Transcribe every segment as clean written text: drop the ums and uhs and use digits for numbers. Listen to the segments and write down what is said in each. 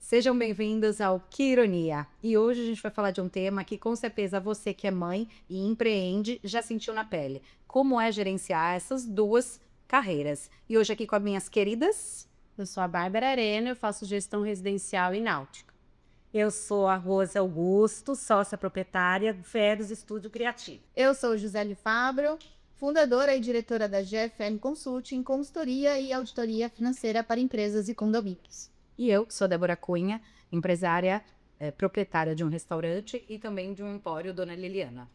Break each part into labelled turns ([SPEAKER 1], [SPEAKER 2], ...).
[SPEAKER 1] Sejam bem-vindos ao Que Ironia. E hoje a gente vai falar de um tema que com certeza você que é mãe e empreende já sentiu na pele. Como é gerenciar essas duas carreiras. E hoje aqui com as minhas queridas...
[SPEAKER 2] Eu sou a Bárbara Arena, eu faço gestão residencial e náutica.
[SPEAKER 3] Eu sou a Rose Augusto, sócia proprietária do Feros Estúdio Criativo.
[SPEAKER 4] Eu sou Gisele Fabro, fundadora e diretora da GFM Consulting, consultoria e auditoria financeira para empresas e condomínios.
[SPEAKER 1] E eu sou Débora Cunha, empresária, proprietária de um restaurante e também de um empório, Dona Liliana.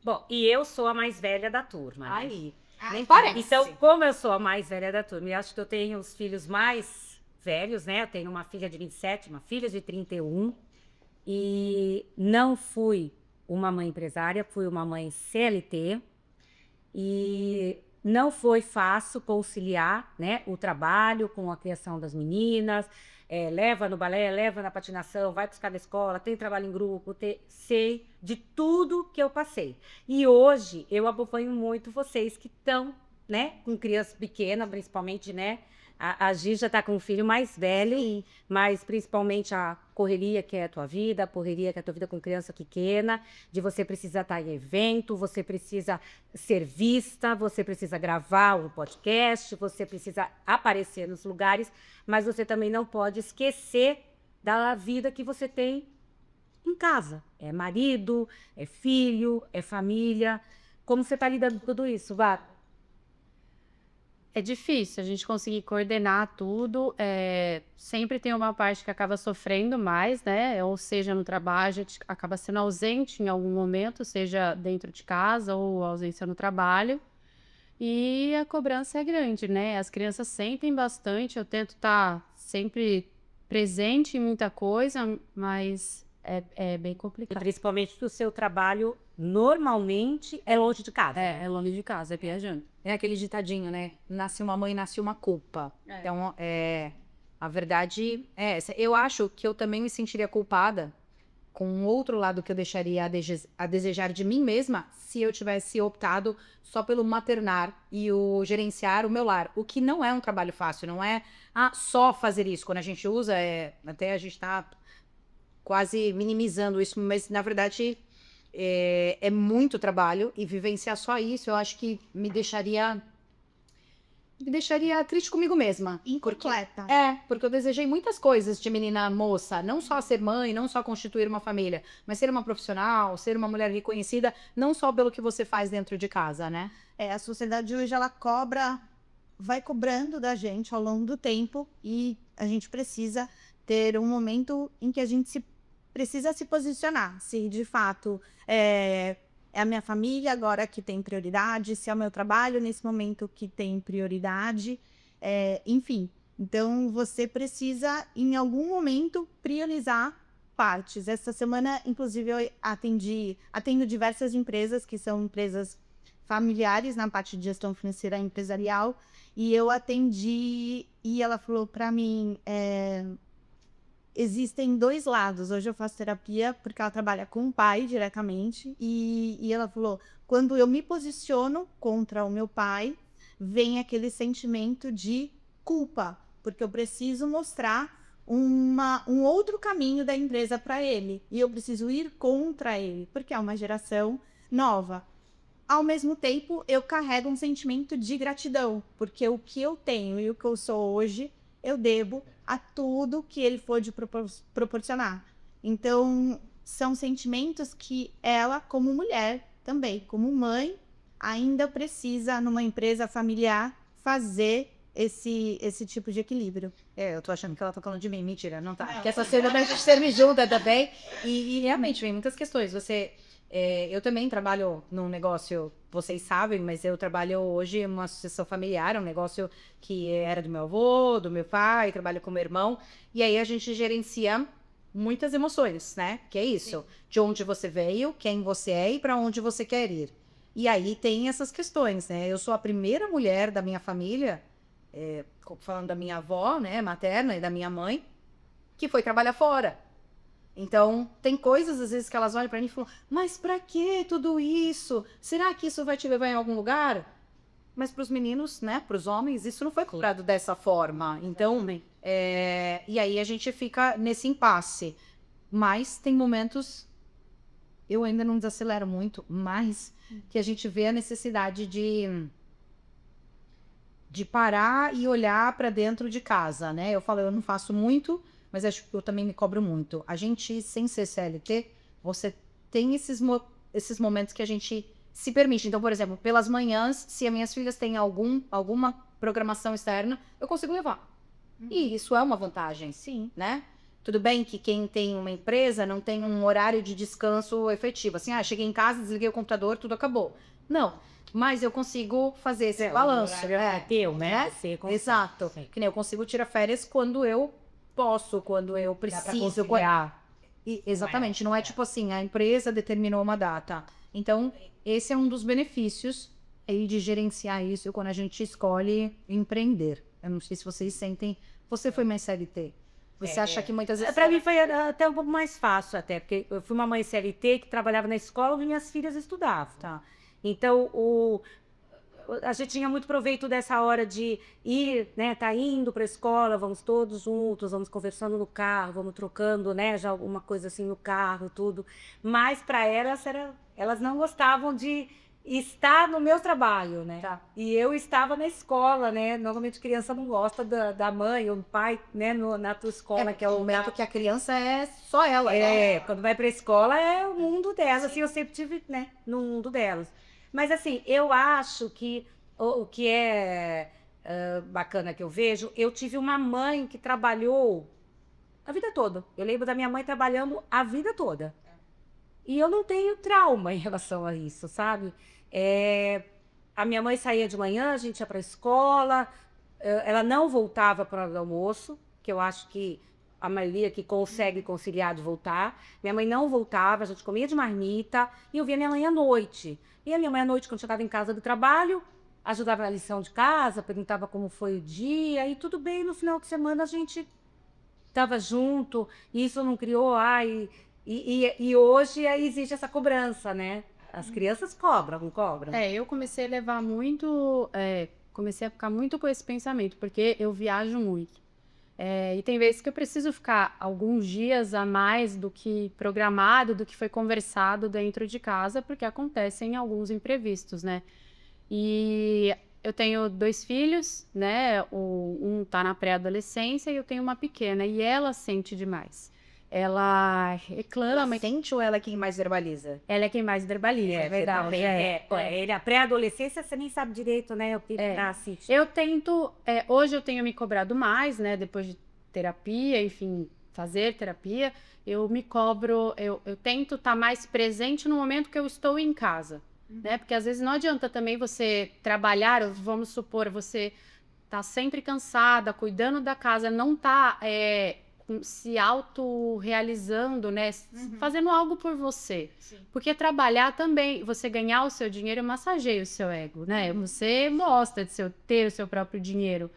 [SPEAKER 3] Bom, e eu sou a mais velha da turma. Né?
[SPEAKER 1] Aí, nem parece.
[SPEAKER 3] Então, como eu sou a mais velha da turma, e acho que eu tenho os filhos mais velhos, né? Eu tenho uma filha de 27, uma filha de 31. E não fui uma mãe empresária, fui uma mãe CLT. E não foi fácil conciliar, né, o trabalho com a criação das meninas. Leva no balé, leva na patinação, vai buscar na escola, tem trabalho em grupo, sei de tudo que eu passei. E hoje eu acompanho muito vocês que estão, né, com criança pequena, principalmente, né? A Gi já está com um filho mais velho, mas principalmente a correria que é a tua vida, a correria que é a tua vida com criança pequena, de você precisar estar em evento, você precisa ser vista, você precisa gravar um podcast, você precisa aparecer nos lugares, mas você também não pode esquecer da vida que você tem em casa. É marido, é filho, é família. Como você está lidando com tudo isso, Vá?
[SPEAKER 2] É difícil a gente conseguir coordenar tudo, sempre tem uma parte que acaba sofrendo mais, né? Ou seja, no trabalho, a gente acaba sendo ausente em algum momento, seja dentro de casa ou ausência no trabalho. E a cobrança é grande, né? As crianças sentem bastante, eu tento estar sempre presente em muita coisa, mas é bem
[SPEAKER 3] E
[SPEAKER 2] complicado.
[SPEAKER 3] principalmente do seu trabalho, normalmente é longe de casa.
[SPEAKER 2] É longe de casa, é viajando.
[SPEAKER 1] É aquele ditadinho, né? Nasce uma mãe, nasce uma culpa. Então, a verdade é essa. Eu acho que eu também me sentiria culpada com um outro lado que eu deixaria a desejar de mim mesma se eu tivesse optado só pelo maternar e o gerenciar o meu lar. O que não é um trabalho fácil, não é só fazer isso. Quando a gente usa, até a gente tá quase minimizando isso, mas na verdade é muito trabalho e vivenciar só isso, eu acho que me deixaria triste comigo mesma.
[SPEAKER 4] Incompleta.
[SPEAKER 1] Porque eu desejei muitas coisas de menina moça, não só ser mãe, não só constituir uma família, mas ser uma profissional, ser uma mulher reconhecida, não só pelo que você faz dentro de casa, né?
[SPEAKER 4] A sociedade hoje, ela vai cobrando da gente ao longo do tempo e a gente precisa ter um momento em que a gente precisa se posicionar, se de fato é a minha família agora que tem prioridade, se é o meu trabalho nesse momento que tem prioridade, enfim. Então, você precisa, em algum momento, priorizar partes. Essa semana, inclusive, eu atendo diversas empresas que são empresas familiares na parte de gestão financeira empresarial, e eu atendi e ela falou para mim... Existem dois lados. Hoje eu faço terapia porque ela trabalha com o pai diretamente. E ela falou, quando eu me posiciono contra o meu pai, vem aquele sentimento de culpa. Porque eu preciso mostrar um outro caminho da empresa para ele. E eu preciso ir contra ele, porque é uma geração nova. Ao mesmo tempo, eu carrego um sentimento de gratidão. Porque o que eu tenho e o que eu sou hoje, eu devo a tudo que ele pôde proporcionar. Então, são sentimentos que ela, como mulher, também, como mãe, ainda precisa, numa empresa familiar, fazer esse tipo de equilíbrio.
[SPEAKER 1] Eu tô achando que ela tá falando de mim. Mentira, não tá. Porque essa cena da gente ser me junta também. E realmente, vem muitas questões. Eu também trabalho num negócio, vocês sabem, mas eu trabalho hoje em uma sucessão familiar, um negócio que era do meu avô, do meu pai, trabalho com meu irmão, e aí a gente gerencia muitas emoções, né? Que é isso, de onde você veio, quem você é e para onde você quer ir. E aí tem essas questões, né? Eu sou a primeira mulher da minha família, falando da minha avó, né, materna e da minha mãe, que foi trabalhar fora. Então, tem coisas, às vezes, que elas olham pra mim e falam, mas pra que tudo isso? Será que isso vai te levar em algum lugar? Mas pros meninos, né, pros homens, isso não foi cobrado dessa forma. Então, E aí a gente fica nesse impasse. Mas tem momentos, eu ainda não desacelero muito, mas que a gente vê a necessidade de parar e olhar para dentro de casa, né? Eu falo, eu não faço muito, mas acho que eu também me cobro muito. A gente, sem ser CLT, você tem esses momentos que a gente se permite. Então, por exemplo, pelas manhãs, se as minhas filhas têm alguma programação externa, eu consigo levar. E isso é uma vantagem,
[SPEAKER 4] Sim.
[SPEAKER 1] né? Tudo bem que quem tem uma empresa não tem um horário de descanso efetivo. Assim, cheguei em casa, desliguei o computador, tudo acabou. Não, mas eu consigo fazer esse balanço.
[SPEAKER 3] É teu, né? Você consegue.
[SPEAKER 1] Exato.
[SPEAKER 3] Sim.
[SPEAKER 1] Que nem eu consigo tirar férias quando eu posso, quando eu
[SPEAKER 3] Dá pra
[SPEAKER 1] preciso.
[SPEAKER 3] conciliar.
[SPEAKER 1] Exatamente, não é tipo assim, a empresa determinou uma data. Então, esse é um dos benefícios aí de gerenciar isso quando a gente escolhe empreender. Eu não sei se vocês sentem. Você foi mais CLT. Você acha que muitas vezes.
[SPEAKER 3] Pra mim foi até um pouco mais fácil, até, porque eu fui uma mãe CLT que trabalhava na escola e minhas filhas estudavam.
[SPEAKER 1] Tá.
[SPEAKER 3] Então, a gente tinha muito proveito dessa hora de ir, né, tá indo para a escola, vamos todos juntos, vamos conversando no carro, vamos trocando, né, já alguma coisa assim no carro, tudo. Mas para elas não gostavam de estar no meu trabalho, né?
[SPEAKER 1] Tá.
[SPEAKER 3] E eu estava na escola, né? Normalmente criança não gosta da mãe ou do pai, né, na tua escola.
[SPEAKER 1] Que é o momento que a criança é só ela.
[SPEAKER 3] Quando vai para a escola é o mundo delas, assim, eu sempre tive, né, no mundo delas. Mas assim, eu acho que o que é bacana que eu vejo, eu tive uma mãe que trabalhou a vida toda. Eu lembro da minha mãe trabalhando a vida toda. E eu não tenho trauma em relação a isso, sabe? A minha mãe saía de manhã, a gente ia para a escola, ela não voltava para a hora do almoço, que eu acho que a maioria que consegue conciliar de voltar. Minha mãe não voltava, a gente comia de marmita, e eu via minha mãe à noite. E a minha mãe à noite, quando chegava em casa do trabalho, ajudava na lição de casa, perguntava como foi o dia, e tudo bem, no final de semana a gente estava junto, e isso não criou, e hoje existe essa cobrança, né? As crianças cobram, não cobram?
[SPEAKER 2] Eu comecei a levar muito, comecei a ficar muito com esse pensamento, porque eu viajo muito. E tem vezes que eu preciso ficar alguns dias a mais do que programado, do que foi conversado dentro de casa, porque acontecem alguns imprevistos, né? E eu tenho 2 filhos, né? Um tá na pré-adolescência e eu tenho uma pequena, e ela sente demais. Ela reclama, mas
[SPEAKER 1] Sente ou ela é quem mais verbaliza?
[SPEAKER 2] ela é quem mais verbaliza, é verdade.
[SPEAKER 3] Ele, a pré-adolescência, você nem sabe direito, né? O que tá assistindo.
[SPEAKER 2] Eu tento, hoje eu tenho me cobrado mais, né? Depois de terapia, enfim, fazer terapia, eu me cobro, eu tento estar mais presente no momento que eu estou em casa, né? Porque às vezes não adianta também você trabalhar, vamos supor, você tá sempre cansada, cuidando da casa, não tá se autorrealizando, né? Fazendo algo por você.
[SPEAKER 4] Sim.
[SPEAKER 2] Porque trabalhar também, você ganhar o seu dinheiro massageia o seu ego, né? Você gosta de ter o seu próprio dinheiro.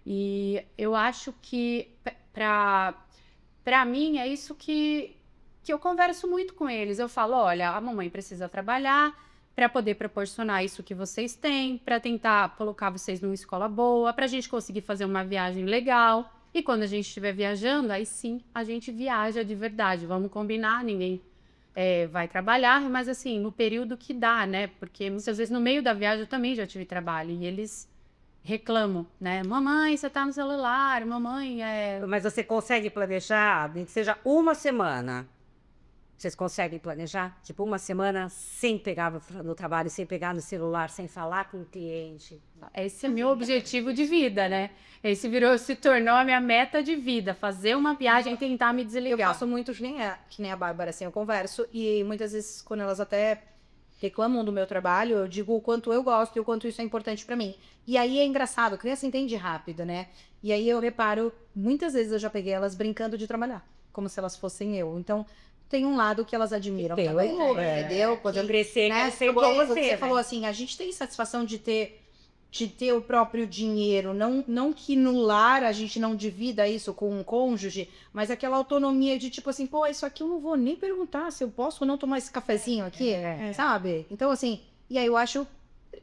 [SPEAKER 2] E eu acho que para mim é isso que eu converso muito com eles. Eu falo, olha, a mamãe precisa trabalhar para poder proporcionar isso que vocês têm, para tentar colocar vocês numa escola boa, para a gente conseguir fazer uma viagem legal. E quando a gente estiver viajando, aí sim, a gente viaja de verdade. Vamos combinar, ninguém vai trabalhar, mas assim, no período que dá, né? Porque muitas vezes no meio da viagem eu também já tive trabalho e eles reclamam, né? Mamãe, você tá no celular, mamãe
[SPEAKER 3] Mas você consegue planejar, nem que seja uma semana? Vocês conseguem planejar? Tipo, uma semana sem pegar no trabalho, sem pegar no celular, sem falar com o cliente?
[SPEAKER 2] Esse é meu objetivo de vida, né? Esse se tornou a minha meta de vida, fazer uma viagem e tentar me
[SPEAKER 1] Eu
[SPEAKER 2] desligar.
[SPEAKER 1] faço muito que nem a Bárbara, assim, eu converso, e muitas vezes, quando elas até reclamam do meu trabalho, eu digo o quanto eu gosto e o quanto isso é importante pra mim. E aí é engraçado, a criança entende rápido, né? E aí eu reparo, muitas vezes eu já peguei elas brincando de trabalhar, como se elas fossem eu. Então, tem um lado que elas admiram também, entendeu?
[SPEAKER 3] Quando eu crescer,
[SPEAKER 1] Né?
[SPEAKER 3] ser igual
[SPEAKER 1] Porque
[SPEAKER 3] você,
[SPEAKER 1] você
[SPEAKER 3] né?
[SPEAKER 1] falou assim, a gente tem satisfação de ter o próprio dinheiro, não que no lar a gente não divida isso com um cônjuge, mas aquela autonomia de tipo assim, pô, isso aqui eu não vou nem perguntar se eu posso ou não tomar esse cafezinho aqui, sabe? Então assim, e aí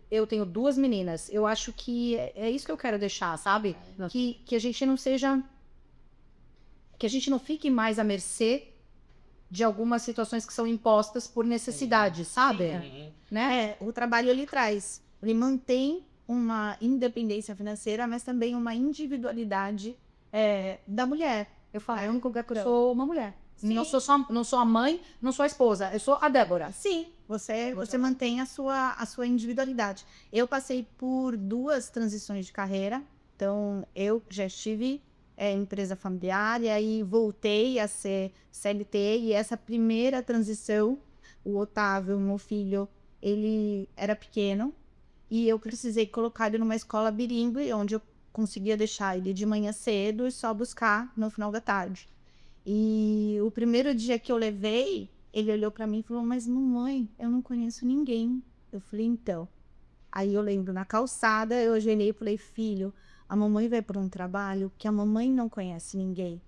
[SPEAKER 1] eu tenho 2 meninas, eu acho que é isso que eu quero deixar, sabe? Que a gente não seja que a gente não fique mais à mercê de algumas situações que são impostas por necessidade, sabe? Né?
[SPEAKER 4] O trabalho ele mantém uma independência financeira, mas também uma individualidade da mulher.
[SPEAKER 1] Eu falo, eu sou uma mulher. Não sou a mãe, não sou a esposa, eu sou a Débora.
[SPEAKER 4] Sim, você mantém a sua individualidade. Eu passei por 2 transições de carreira, então eu já estive em empresa familiar e aí voltei a ser CLT, e essa primeira transição, o Otávio, meu filho, ele era pequeno e eu precisei colocar ele numa escola bilíngue, onde eu conseguia deixar ele de manhã cedo e só buscar no final da tarde. E o primeiro dia que eu levei, ele olhou pra mim e falou: mas mamãe, eu não conheço ninguém. Eu falei: então. Aí eu lembro, na calçada, eu ajoelhei e falei: filho, a mamãe vai para um trabalho que a mamãe não conhece ninguém.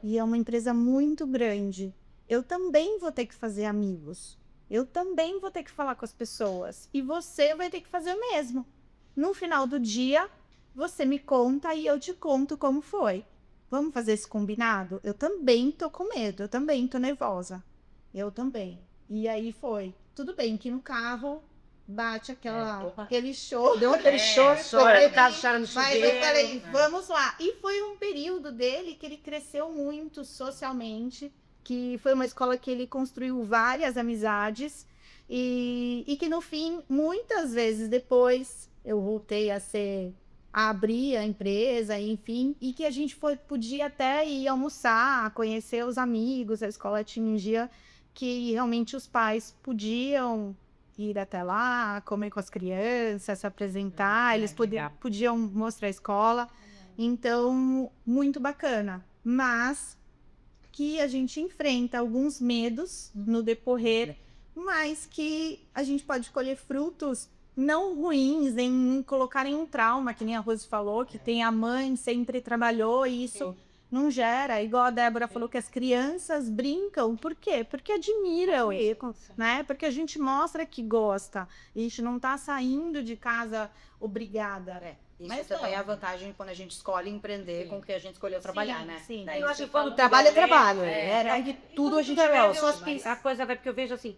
[SPEAKER 4] E é uma empresa muito grande. Eu também vou ter que fazer amigos. Eu também vou ter que falar com as pessoas. E você vai ter que fazer o mesmo. No final do dia, você me conta e eu te conto como foi. Vamos fazer esse combinado? Eu também tô com medo, eu também tô nervosa. Eu também. E aí foi. Tudo bem que no carro bate aquele choro.
[SPEAKER 1] Deu aquele choro.
[SPEAKER 3] Chora, o caso chora no
[SPEAKER 4] Mas
[SPEAKER 3] chuveiro.
[SPEAKER 4] eu falei, vamos lá. E foi um período dele que ele cresceu muito socialmente, que foi uma escola que ele construiu várias amizades e que no fim, muitas vezes depois, eu voltei a abrir a empresa, enfim, e que a gente podia até ir almoçar, conhecer os amigos. A escola tinha um dia que realmente os pais podiam ir até lá, comer com as crianças, se apresentar, eles podiam mostrar a escola. Então, muito bacana. Mas que a gente enfrenta alguns medos no decorrer, mas que a gente pode colher frutos não ruins, em colocar em um trauma, que nem a Rose falou, que tem a mãe, sempre trabalhou, e isso não gera, igual a Débora falou, que as crianças brincam. Por quê? Porque admiram, né? Porque a gente mostra que gosta, a gente não tá saindo de casa obrigada.
[SPEAKER 1] Isso mas também é a vantagem quando a gente escolhe empreender com o que a gente escolheu trabalhar, né?
[SPEAKER 4] Sim.
[SPEAKER 1] Eu acho que quando trabalho é trabalho. Aí tudo a gente gosta.
[SPEAKER 3] A coisa vai, porque eu vejo assim,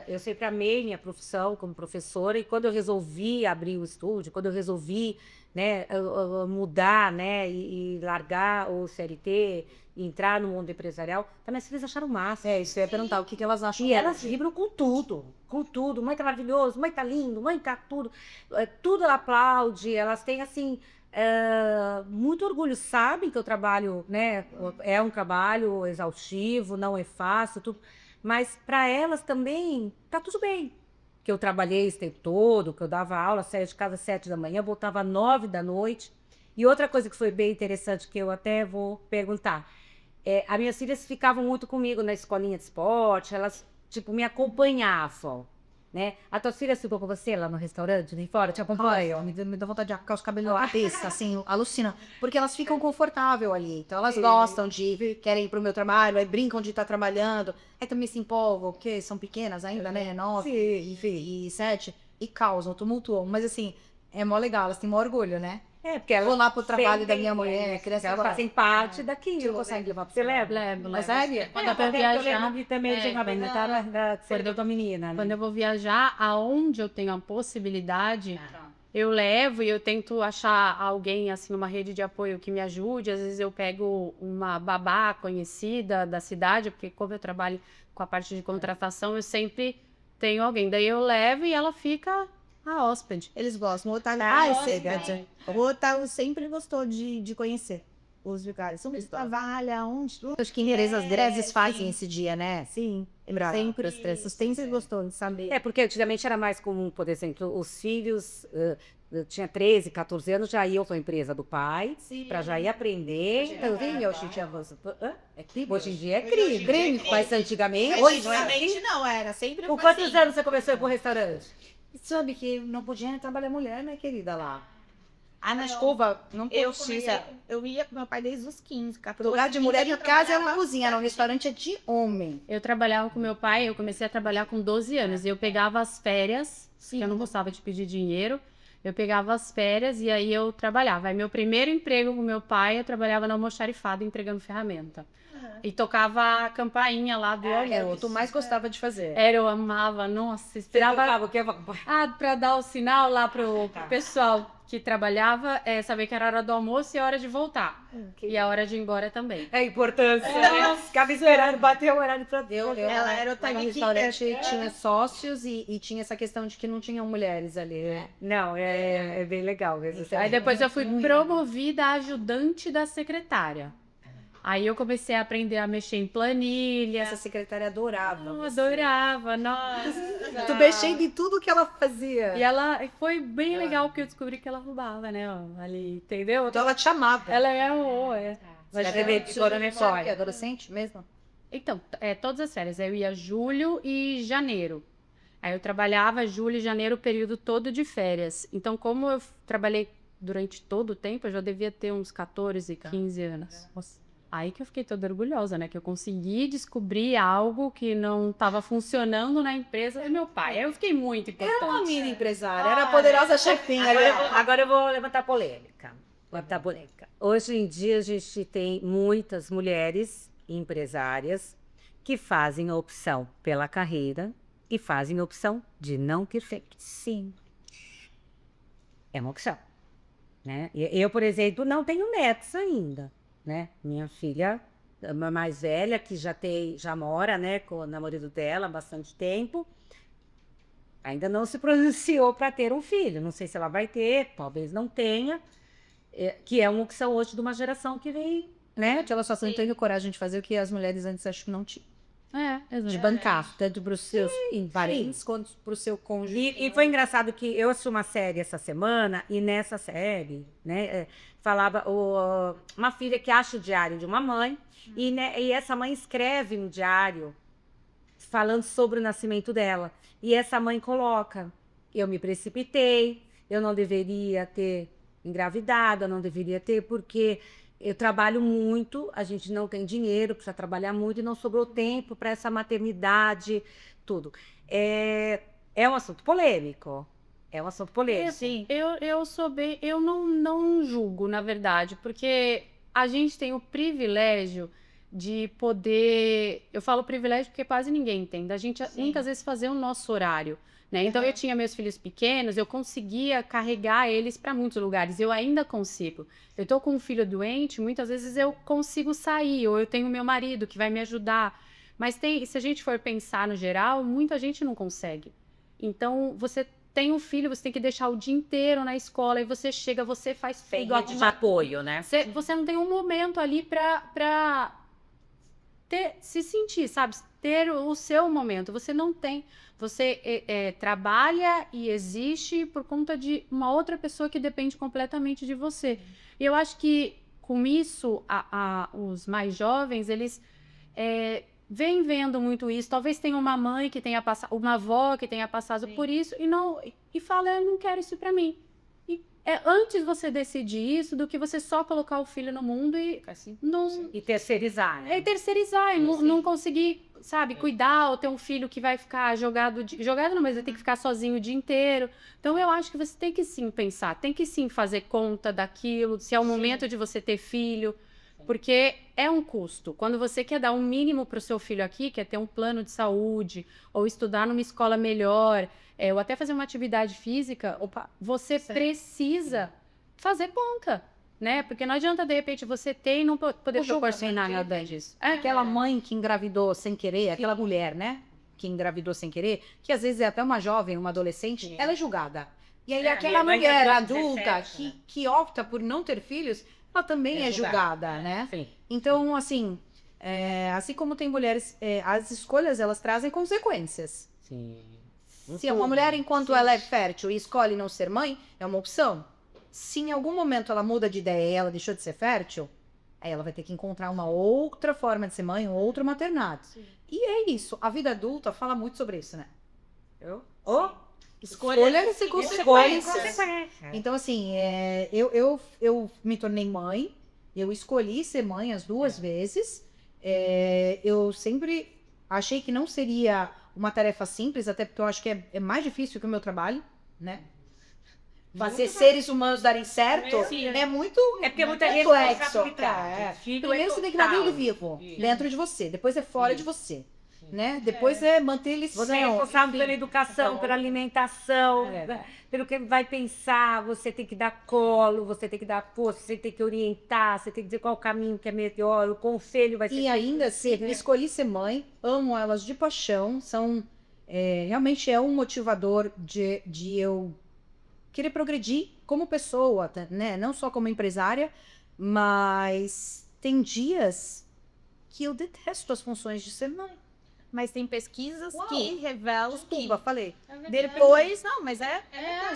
[SPEAKER 3] eu sempre amei minha profissão como professora, e quando eu resolvi abrir o estúdio, quando eu resolvi, né, mudar, né, e largar o CLT e entrar no mundo empresarial, também as filhas acharam massa.
[SPEAKER 1] Isso eu ia perguntar, o que elas acham?
[SPEAKER 3] E elas vibram com tudo, com tudo. Mãe tá maravilhoso, mãe tá lindo, mãe tá tudo. Tudo ela aplaude, elas têm, assim, muito orgulho. Sabem que o trabalho, né, é um trabalho exaustivo, não é fácil, tudo. Mas para elas também tá tudo bem. Que eu trabalhei esse tempo todo, que eu dava aula, saía de casa às 7 da manhã, voltava às 9 da noite. E outra coisa que foi bem interessante, que eu até vou perguntar, as minhas filhas ficavam muito comigo na escolinha de esporte, elas, tipo, me acompanhavam, né? A tua filha ficou com você lá no restaurante, nem fora, te acompanham?
[SPEAKER 1] Me dá vontade de arrancar os cabelos na cabeça, assim, alucina. Porque elas ficam confortáveis ali. Então elas gostam querem ir pro meu trabalho, aí brincam de estar trabalhando. Aí também se empolgam, porque são pequenas ainda, né? 9 e 7. E causam, tumultuam. Mas assim, é mó legal, elas têm mó orgulho, né?
[SPEAKER 3] Porque elas
[SPEAKER 1] vou lá pro trabalho da minha mulher, criança.
[SPEAKER 3] Elas fazem parte daquilo.
[SPEAKER 1] Você não consegue levar pra
[SPEAKER 3] você? Levo.
[SPEAKER 1] Mas sério?
[SPEAKER 2] Quando eu vou viajar,
[SPEAKER 3] também da menina, né?
[SPEAKER 2] Quando eu vou viajar, aonde eu tenho a possibilidade, eu levo e eu tento achar alguém, assim, uma rede de apoio que me ajude. Às vezes eu pego uma babá conhecida da cidade, porque como eu trabalho com a parte de contratação, eu sempre tenho alguém. Daí eu levo e ela fica a hóspede.
[SPEAKER 4] Eles gostam. O Otávio sempre gostou de conhecer os lugares. Onde trabalha, onde...
[SPEAKER 1] Acho que as greves fazem esse dia, né?
[SPEAKER 4] Sim, sempre gostou de saber.
[SPEAKER 3] Porque antigamente era mais comum, por exemplo, os filhos... tinha 13, 14 anos, já iam para a empresa do pai, para já ir aprender. Hoje em dia é crime. Mas antigamente...
[SPEAKER 4] Antigamente não era, sempre
[SPEAKER 3] Com quantos anos você começou a ir para o restaurante?
[SPEAKER 1] Sabe que não podia trabalhar mulher, né, querida, lá.
[SPEAKER 4] Na
[SPEAKER 1] escova, não podia.
[SPEAKER 4] Eu ia com meu pai desde os 15, 14.
[SPEAKER 1] O lugar de mulher em casa é uma cozinha, no restaurante é de homem.
[SPEAKER 2] Eu trabalhava com meu pai, eu comecei a trabalhar com 12 anos. E eu pegava as férias, que eu não gostava de pedir dinheiro. eu pegava as férias e aí eu trabalhava. Aí meu primeiro emprego com meu pai, eu trabalhava na almoxarifada entregando ferramenta. E tocava a campainha lá do
[SPEAKER 1] Era o
[SPEAKER 2] almoço.
[SPEAKER 1] que tu mais gostava de fazer.
[SPEAKER 2] Era, eu amava, nossa, esperava pra dar o sinal lá pro pessoal que trabalhava, saber que era a hora do almoço e a hora de voltar. E a hora de ir embora também.
[SPEAKER 3] É a importância, né? Ficava esperando, bater o horário pra Deus.
[SPEAKER 4] Ela era o
[SPEAKER 1] Lá no
[SPEAKER 4] time
[SPEAKER 1] restaurante tinha sócios e tinha essa questão de que não tinham mulheres ali, né?
[SPEAKER 3] Não, é bem legal.
[SPEAKER 2] Aí depois eu fui promovida a ajudante da secretária. Aí eu comecei a aprender a mexer em planilha.
[SPEAKER 1] Essa secretária adorava.
[SPEAKER 2] Eu
[SPEAKER 1] você.
[SPEAKER 2] adorava, nossa.
[SPEAKER 1] Tu mexendo em tudo que ela fazia.
[SPEAKER 2] E ela foi bem legal porque eu descobri que ela roubava, né? Ó, ali, entendeu?
[SPEAKER 1] Então ela te chamava.
[SPEAKER 2] Ela é o.
[SPEAKER 3] Mas agora não é só.
[SPEAKER 1] Adolescente mesmo?
[SPEAKER 2] Então, todas as férias. Eu ia julho e janeiro. Aí eu trabalhava julho e janeiro, o período todo de férias. Então, como eu trabalhei durante todo o tempo, eu já devia ter uns 14, 15 anos. Nossa. Aí que eu fiquei toda orgulhosa, né? Que eu consegui descobrir algo que não estava funcionando na empresa do meu pai. Aí eu fiquei muito importante.
[SPEAKER 1] Era uma mini empresária, era a poderosa chefinha.
[SPEAKER 3] Agora eu vou levantar polêmica. Levantar polêmica. Hoje em dia a gente tem muitas mulheres empresárias que fazem a opção pela carreira e fazem a opção de não ter filhos. Sim. É uma opção, né? Eu, por exemplo, não tenho netos ainda, né? Minha filha a mais velha, que já mora, né, com o namorado dela há bastante tempo, ainda não se pronunciou para ter um filho. Não sei se ela vai ter, talvez não tenha, que é uma opção hoje de uma geração que vem, né?
[SPEAKER 1] Ela só não teve coragem de fazer o que as mulheres antes acho que não tinham.
[SPEAKER 2] Exatamente.
[SPEAKER 1] De bancar, tanto para os seus parentes quanto para o seu cônjuge.
[SPEAKER 3] E foi engraçado que eu assisti uma série essa semana, e nessa série, né, falava uma filha que acha o diário de uma mãe, e essa mãe escreve um diário falando sobre o nascimento dela. E essa mãe coloca: eu me precipitei, eu não deveria ter engravidado, eu não deveria ter, porque eu trabalho muito, a gente não tem dinheiro, precisa trabalhar muito e não sobrou tempo para essa maternidade, tudo. É um assunto polêmico. É um assunto polêmico.
[SPEAKER 2] Sim. Eu não julgo, na verdade, porque a gente tem o privilégio de poder. Eu falo privilégio porque quase ninguém entende. A gente muitas vezes fazer o nosso horário. Né? Então, eu tinha meus filhos pequenos, eu conseguia carregar eles para muitos lugares. Eu ainda consigo. Eu tô com um filho doente, muitas vezes eu consigo sair, ou eu tenho meu marido que vai me ajudar. Mas se a gente for pensar no geral, muita gente não consegue. Então, você tem um filho, você tem que deixar o dia inteiro na escola, e você chega, você faz tudo.
[SPEAKER 3] De apoio, né?
[SPEAKER 2] Você não tem um momento ali para se sentir, sabe? Ter o seu momento. Você não tem. Você trabalha e existe por conta de uma outra pessoa que depende completamente de você. E eu acho que com isso, os mais jovens, eles vêm vendo muito isso. Talvez tenha uma mãe que tenha passado, uma avó que tenha passado por isso e fala: eu não quero isso para mim. Antes você decidir isso do que você só colocar o filho no mundo e
[SPEAKER 3] terceirizar, né?
[SPEAKER 2] Terceirizar e não conseguir, sabe, cuidar, ou ter um filho que vai ficar jogado não, mas vai ter que ficar sozinho o dia inteiro. Então eu acho que você tem que sim pensar, tem que sim fazer conta daquilo, se é o momento de você ter filho, porque é um custo. Quando você quer dar um mínimo para o seu filho aqui, quer ter um plano de saúde, ou estudar numa escola melhor, ou até fazer uma atividade física, você precisa fazer conta, né? Porque não adianta, de repente, você ter e não poder proporcionar nada disso.
[SPEAKER 1] Aquela mãe que engravidou sem querer, aquela mulher, né? Que engravidou sem querer, que às vezes é até uma jovem, uma adolescente, ela é julgada. E aí aquela mulher adulta que opta por não ter filhos, ela também é julgada, né?
[SPEAKER 3] Sim.
[SPEAKER 1] Então, assim, assim como tem mulheres, as escolhas, elas trazem consequências.
[SPEAKER 3] Sim.
[SPEAKER 1] Se uma mulher, enquanto ela é fértil e escolhe não ser mãe, é uma opção. Se em algum momento ela muda de ideia e ela deixou de ser fértil, aí ela vai ter que encontrar uma outra forma de ser mãe, um outro maternado. Sim. E é isso. A vida adulta fala muito sobre isso, né? Escolhas e consequências. Então, assim, eu me tornei mãe, eu escolhi ser mãe as 2 vezes. Eu sempre achei que não seria uma tarefa simples, até porque eu acho que é mais difícil que o meu trabalho, né? fazer seres humanos darem certo, é muito
[SPEAKER 3] É porque é muita
[SPEAKER 1] complexo.
[SPEAKER 3] responsabilidade. Filho
[SPEAKER 1] Primeiro você tem que manter ele vivo, dentro de você. Depois é fora de você. Né? Depois é manter ele
[SPEAKER 3] Você é responsável pela educação, pela alimentação, pelo que ele vai pensar. Você tem que dar colo, você tem que dar força, você tem que orientar, você tem que dizer qual o caminho que é melhor, o conselho vai ser.
[SPEAKER 1] E ainda assim, eu escolhi ser mãe, amo elas de paixão, realmente é um motivador de eu querer progredir como pessoa, né? Não só como empresária, mas tem dias que eu detesto as funções de ser mãe.
[SPEAKER 4] Mas tem pesquisas que revelam
[SPEAKER 1] Desculpa, falei.
[SPEAKER 4] depois... Não, mas
[SPEAKER 2] A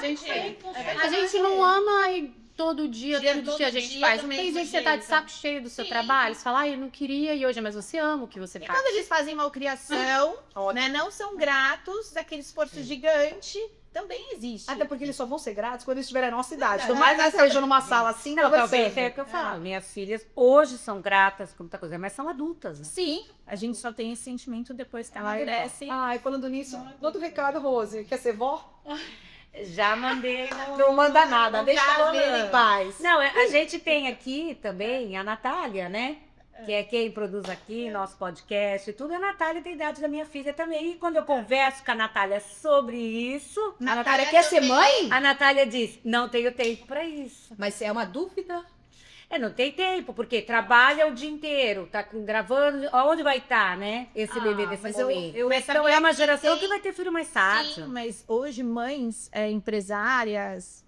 [SPEAKER 2] gente não ama e todo dia a gente faz. Tem dia que você tá de saco cheio do seu trabalho, você fala, eu não queria e hoje, mas você ama o que você faz.
[SPEAKER 4] Quando eles fazem malcriação, né, não são gratos daquele esforço gigante, também existe.
[SPEAKER 1] Até porque eles só vão ser gratos quando eles estiverem a nossa idade. Então, mais nós estejam numa sala assim,
[SPEAKER 3] Não, talvez é o que eu falo. Minhas filhas hoje são gratas com muita coisa, mas são adultas, né?
[SPEAKER 4] Sim, a gente só tem esse sentimento depois que ela cresce.
[SPEAKER 1] Ai, falando nisso, manda um recado, Rose. Quer ser vó?
[SPEAKER 3] Já mandei.
[SPEAKER 1] Não manda nada, deixa a vida em paz.
[SPEAKER 3] Não, a gente tem aqui também a Natália, né? Que é quem produz aqui nosso podcast e tudo. A Natália tem idade da minha filha também. E quando eu converso com a Natália sobre isso,
[SPEAKER 1] A Natália quer ser mãe?
[SPEAKER 3] a Natália diz, não tenho tempo para isso.
[SPEAKER 1] Mas é uma dúvida.
[SPEAKER 3] Não tem tempo, porque trabalha o dia inteiro, tá gravando, onde vai estar, né? Esse bebê desse
[SPEAKER 1] mas
[SPEAKER 3] momento.
[SPEAKER 4] Mas
[SPEAKER 3] Então é uma geração
[SPEAKER 4] tem-
[SPEAKER 3] que vai ter filho mais tarde.
[SPEAKER 4] Sim, mas hoje mães empresárias,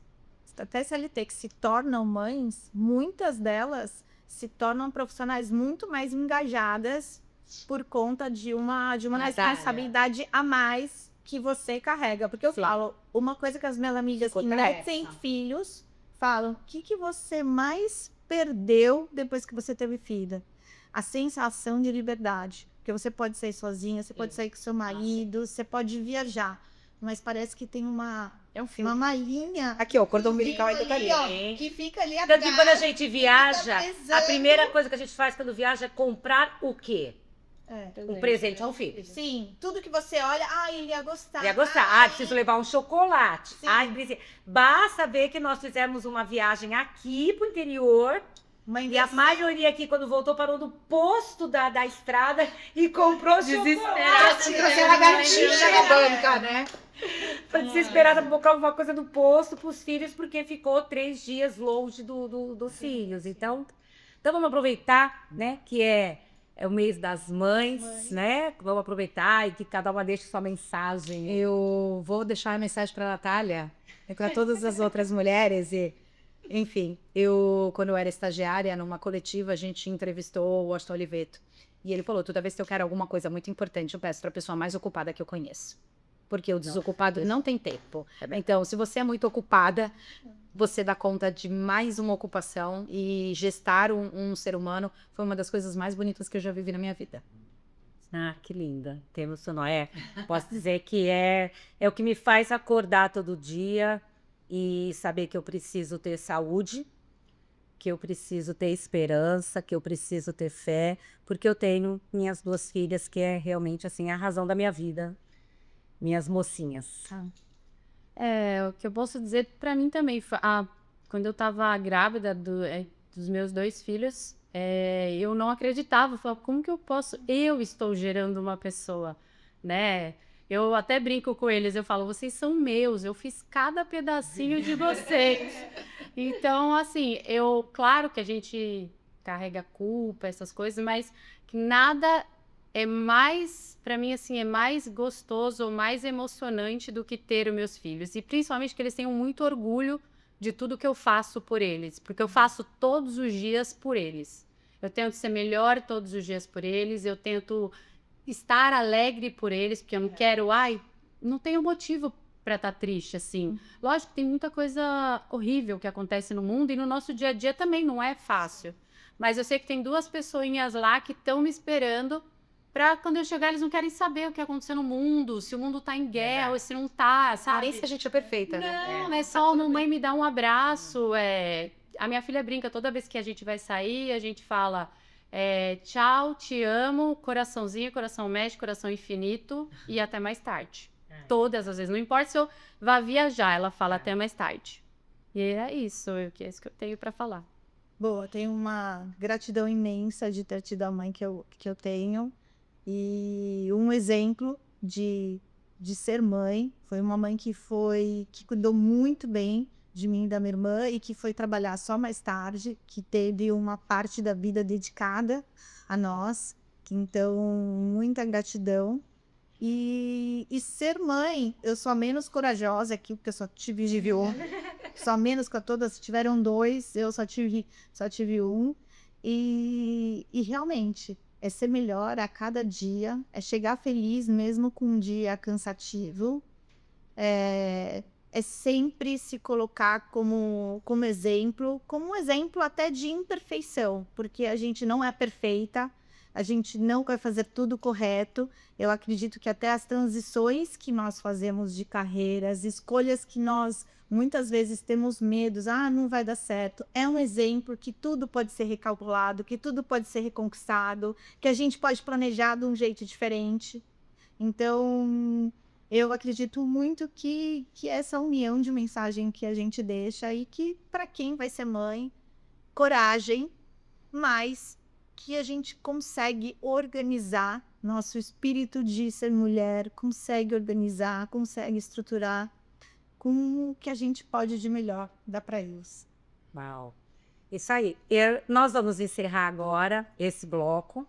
[SPEAKER 4] até CLT, que se tornam mães, muitas delas se tornam profissionais muito mais engajadas por conta de uma responsabilidade a mais que você carrega. Porque eu falo, uma coisa que as minhas amigas que não têm filhos falam, o que você mais perdeu depois que você teve filha? A sensação de liberdade. Porque você pode sair sozinha, você pode sair com seu marido, você pode viajar. Mas parece que tem uma malinha
[SPEAKER 1] Aqui, ó, o cordão umbilical ainda tá ali.
[SPEAKER 4] ó, que fica ali
[SPEAKER 3] Tanto
[SPEAKER 4] atrás.
[SPEAKER 3] que quando a gente viaja,
[SPEAKER 4] pesando.
[SPEAKER 3] a primeira coisa que a gente faz quando viaja é comprar o quê? Um presente ao filho.
[SPEAKER 4] Sim, tudo que você olha, ele ia gostar.
[SPEAKER 3] Ia gostar. Preciso levar um chocolate. Basta ver que nós fizemos uma viagem aqui pro interior. E a maioria aqui, quando voltou, parou no posto da estrada e comprou desesperada.
[SPEAKER 1] Trouxe a lagartixa na banca, né?
[SPEAKER 3] Foi desesperada pra comprar uma coisa no posto pros filhos, porque ficou 3 dias longe dos filhos. Então vamos aproveitar, né, que é o mês das mães, né? Vamos aproveitar e que cada uma deixe sua mensagem.
[SPEAKER 1] Eu vou deixar a mensagem para a Natália e para todas as outras mulheres. Enfim, quando eu era estagiária numa coletiva, a gente entrevistou o Washington Oliveto. E ele falou, toda vez que eu quero alguma coisa muito importante, eu peço para a pessoa mais ocupada que eu conheço. Porque o desocupado não tem tempo. Então, se você é muito ocupada, você dá conta de mais uma ocupação. E gestar um ser humano foi uma das coisas mais bonitas que eu já vivi na minha vida.
[SPEAKER 3] Que linda. Te emocionou. Posso dizer que é o que me faz acordar todo dia e saber que eu preciso ter saúde, que eu preciso ter esperança, que eu preciso ter fé, porque eu tenho minhas 2 filhas, que é realmente assim a razão da minha vida. Minhas mocinhas.
[SPEAKER 2] O que eu posso dizer para mim também, quando eu tava grávida dos meus 2 filhos, eu não acreditava, eu falava, como que eu estou gerando uma pessoa, né? Eu até brinco com eles, eu falo, vocês são meus, eu fiz cada pedacinho de vocês. Então, assim, claro que a gente carrega culpa, essas coisas, mas que nada é mais, para mim, assim, é mais gostoso ou mais emocionante do que ter os meus filhos. E principalmente que eles tenham muito orgulho de tudo que eu faço por eles, porque eu faço todos os dias por eles. Eu tento ser melhor todos os dias por eles, eu tento estar alegre por eles, porque eu não quero, não tenho motivo para estar triste, assim. Lógico que tem muita coisa horrível que acontece no mundo e no nosso dia a dia também não é fácil. Mas eu sei que tem 2 pessoinhas lá que estão me esperando para quando eu chegar eles não querem saber o que aconteceu no mundo, se o mundo tá em guerra ou se não tá, sabe?
[SPEAKER 1] Parece que a gente é perfeita, né?
[SPEAKER 2] Não, é só mamãe me dá um abraço, A minha filha brinca, toda vez que a gente vai sair, a gente fala tchau, te amo, coraçãozinho, coração médio, coração infinito e até mais tarde. Todas as vezes, não importa se eu vá viajar, ela fala até mais tarde. E é isso, que é isso que eu tenho para falar.
[SPEAKER 4] Boa, tenho uma gratidão imensa de ter tido a mãe que eu tenho. E um exemplo de ser mãe foi uma mãe que cuidou muito bem de mim e da minha irmã e que foi trabalhar só mais tarde, que teve uma parte da vida dedicada a nós. Então, muita gratidão. E ser mãe, eu sou a menos corajosa aqui, porque eu só tive um. Só menos que todas tiveram 2, eu só tive um. E realmente, é ser melhor a cada dia, é chegar feliz mesmo com um dia cansativo. É sempre se colocar como como um exemplo até de imperfeição, porque a gente não é perfeita, a gente não vai fazer tudo correto. Eu acredito que até as transições que nós fazemos de carreira, as escolhas que nós muitas vezes temos medos, não vai dar certo, é um exemplo que tudo pode ser recalculado, que tudo pode ser reconquistado, que a gente pode planejar de um jeito diferente. Então, eu acredito muito que essa união de mensagem que a gente deixa e que, para quem vai ser mãe, coragem, mas que a gente consegue organizar nosso espírito de ser mulher, consegue organizar, consegue estruturar com o que a gente pode de melhor dar para eles.
[SPEAKER 3] Uau. Isso aí. Nós vamos encerrar agora esse bloco.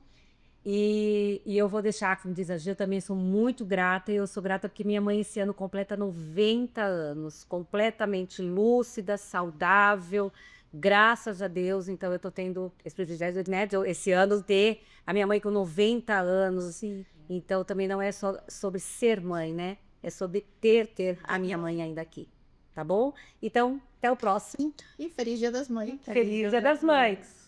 [SPEAKER 3] E eu vou deixar, como diz a Gil, eu também sou muito grata. E eu sou grata porque minha mãe esse ano completa 90 anos, completamente lúcida, saudável, graças a Deus. Então eu tô tendo esse privilégio, né, de esse ano ter a minha mãe com 90 anos.
[SPEAKER 4] Sim.
[SPEAKER 3] Então também não é só sobre ser mãe, né? É sobre ter a minha mãe ainda aqui. Tá bom? Então, até o próximo.
[SPEAKER 4] E feliz Dia das Mães.
[SPEAKER 3] Feliz Dia das Mães!